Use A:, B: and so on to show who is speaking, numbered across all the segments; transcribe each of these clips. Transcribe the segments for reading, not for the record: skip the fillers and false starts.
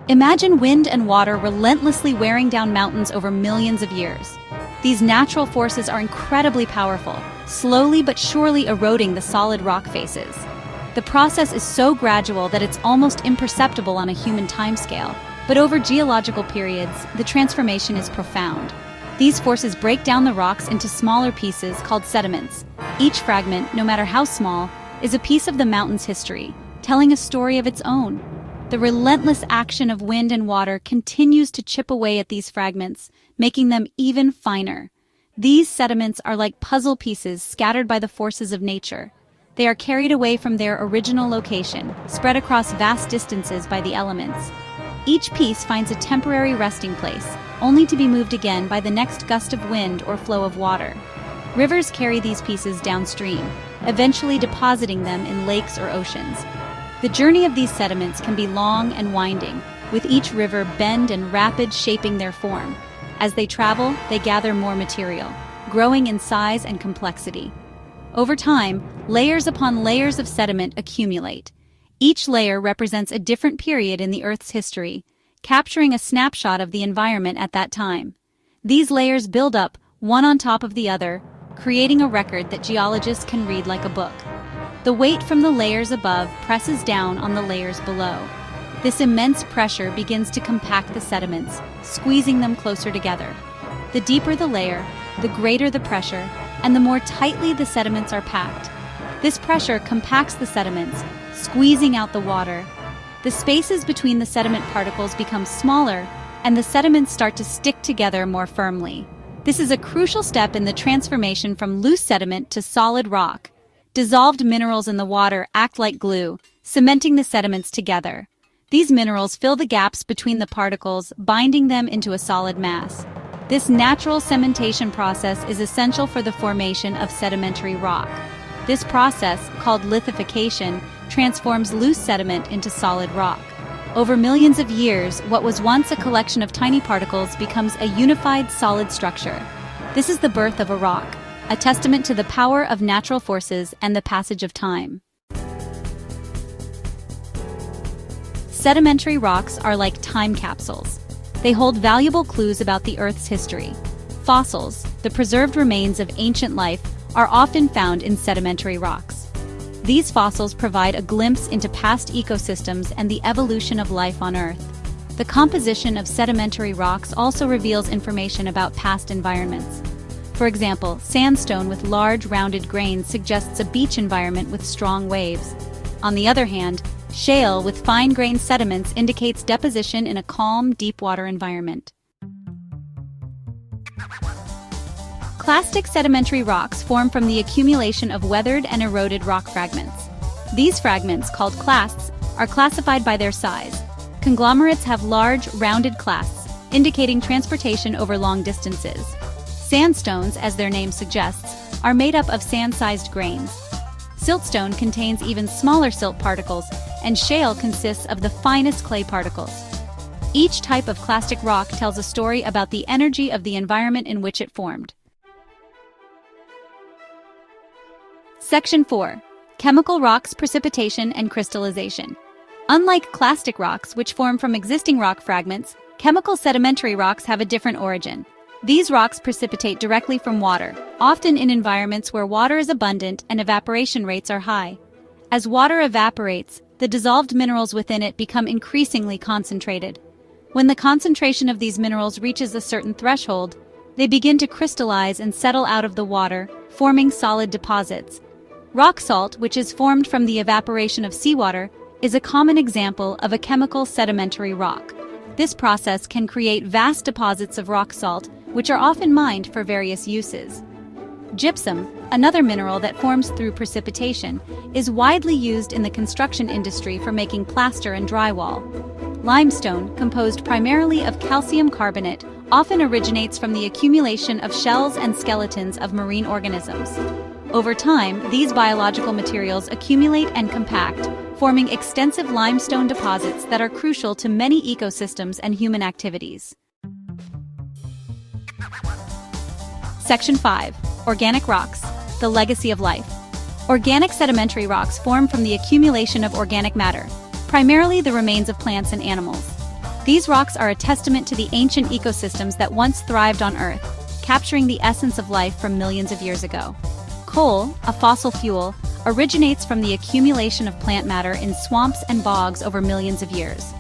A: Imagine wind and water relentlessly wearing down mountains over millions of years. These natural forces are incredibly powerful, slowly but surely eroding the solid rock faces. The process is so gradual that it's almost imperceptible on a human timescale, but over geological periods, the transformation is profound. These forces break down the rocks into smaller pieces called sediments. Each fragment, no matter how small, is a piece of the mountain's history, telling a story of its own. The relentless action of wind and water continues to chip away at these fragments, making them even finer. These sediments are like puzzle pieces scattered by the forces of nature. They are carried away from their original location, spread across vast distances by the elements. Each piece finds a temporary resting place, only to be moved again by the next gust of wind or flow of water. Rivers carry these pieces downstream, eventually depositing them in lakes or oceans. The journey of these sediments can be long and winding, with each river bend and rapid shaping their form. As they travel, they gather more material, growing in size and complexity. Over time, layers upon layers of sediment accumulate. Each layer represents a different period in the Earth's history, capturing a snapshot of the environment at that time. These layers build up, one on top of the other, creating a record that geologists can read like a book. The weight from the layers above presses down on the layers below. This immense pressure begins to compact the sediments, squeezing them closer together. The deeper the layer, the greater the pressure, and the more tightly the sediments are packed. This pressure compacts the sediments, squeezing out the water. The spaces between the sediment particles become smaller, and the sediments start to stick together more firmly. This is a crucial step in the transformation from loose sediment to solid rock. Dissolved minerals in the water act like glue, cementing the sediments together. These minerals fill the gaps between the particles, binding them into a solid mass. This natural cementation process is essential for the formation of sedimentary rock. This process, called lithification, transforms loose sediment into solid rock. Over millions of years, what was once a collection of tiny particles becomes a unified solid structure. This is the birth of a rock, a testament to the power of natural forces and the passage of time. Sedimentary rocks are like time capsules. They hold valuable clues about the Earth's history. Fossils, the preserved remains of ancient life, are often found in sedimentary rocks. These fossils provide a glimpse into past ecosystems and the evolution of life on Earth. The composition of sedimentary rocks also reveals information about past environments. For example, sandstone with large rounded grains suggests a beach environment with strong waves. On the other hand, shale with fine-grained sediments indicates deposition in a calm, deep-water environment. Clastic sedimentary rocks form from the accumulation of weathered and eroded rock fragments. These fragments, called clasts, are classified by their size. Conglomerates have large, rounded clasts, indicating transportation over long distances. Sandstones, as their name suggests, are made up of sand-sized grains. Siltstone contains even smaller silt particles, and shale consists of the finest clay particles. Each type of clastic rock tells a story about the energy of the environment in which it formed. Section 4. Chemical rocks, precipitation, and crystallization. Unlike clastic rocks, which form from existing rock fragments, chemical sedimentary rocks have a different origin. These rocks precipitate directly from water, often in environments where water is abundant and evaporation rates are high. As water evaporates, the dissolved minerals within it become increasingly concentrated. When the concentration of these minerals reaches a certain threshold, they begin to crystallize and settle out of the water, forming solid deposits. Rock salt, which is formed from the evaporation of seawater, is a common example of a chemical sedimentary rock. This process can create vast deposits of rock salt, which are often mined for various uses. Gypsum, another mineral that forms through precipitation, is widely used in the construction industry for making plaster and drywall. Limestone, composed primarily of calcium carbonate, often originates from the accumulation of shells and skeletons of marine organisms. Over time, these biological materials accumulate and compact, forming extensive limestone deposits that are crucial to many ecosystems and human activities. Section 5. Organic rocks, the legacy of life. Organic sedimentary rocks form from the accumulation of organic matter, primarily the remains of plants and animals. These rocks are a testament to the ancient ecosystems that once thrived on Earth, capturing the essence of life from millions of years ago. Coal, a fossil fuel, originates from the accumulation of plant matter in swamps and bogs over millions of years.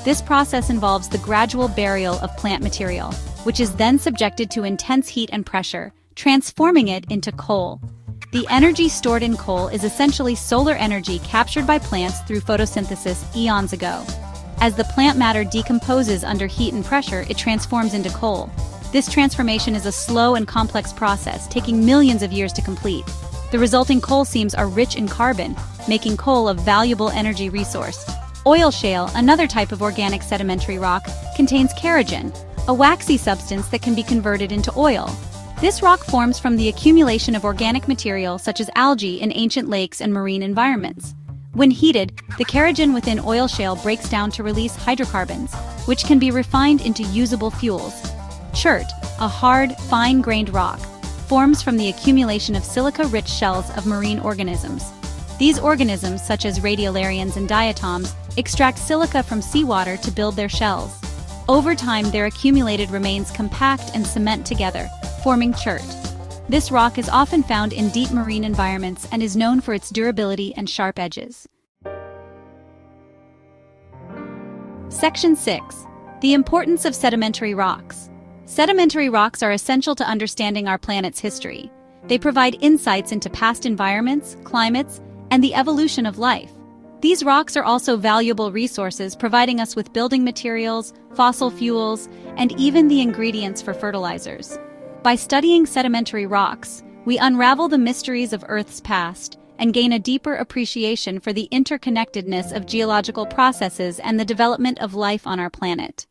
A: This process involves the gradual burial of plant material, which is then subjected to intense heat and pressure, transforming it into coal. The energy stored in coal is essentially solar energy captured by plants through photosynthesis eons ago. As the plant matter decomposes under heat and pressure, it transforms into coal. This transformation is a slow and complex process, taking millions of years to complete. The resulting coal seams are rich in carbon, making coal a valuable energy resource. Oil shale, another type of organic sedimentary rock, contains kerogen, a waxy substance that can be converted into oil. This rock forms from the accumulation of organic material such as algae in ancient lakes and marine environments. When heated, the kerogen within oil shale breaks down to release hydrocarbons, which can be refined into usable fuels. Chert, a hard, fine-grained rock, forms from the accumulation of silica-rich shells of marine organisms. These organisms, such as radiolarians and diatoms, extract silica from seawater to build their shells. Over time, their accumulated remains compact and cement together, forming chert. This rock is often found in deep marine environments and is known for its durability and sharp edges. Section 6. The importance of sedimentary rocks. Sedimentary rocks are essential to understanding our planet's history. They provide insights into past environments, climates, and the evolution of life. These rocks are also valuable resources, providing us with building materials, fossil fuels, and even the ingredients for fertilizers. By studying sedimentary rocks, we unravel the mysteries of Earth's past and gain a deeper appreciation for the interconnectedness of geological processes and the development of life on our planet.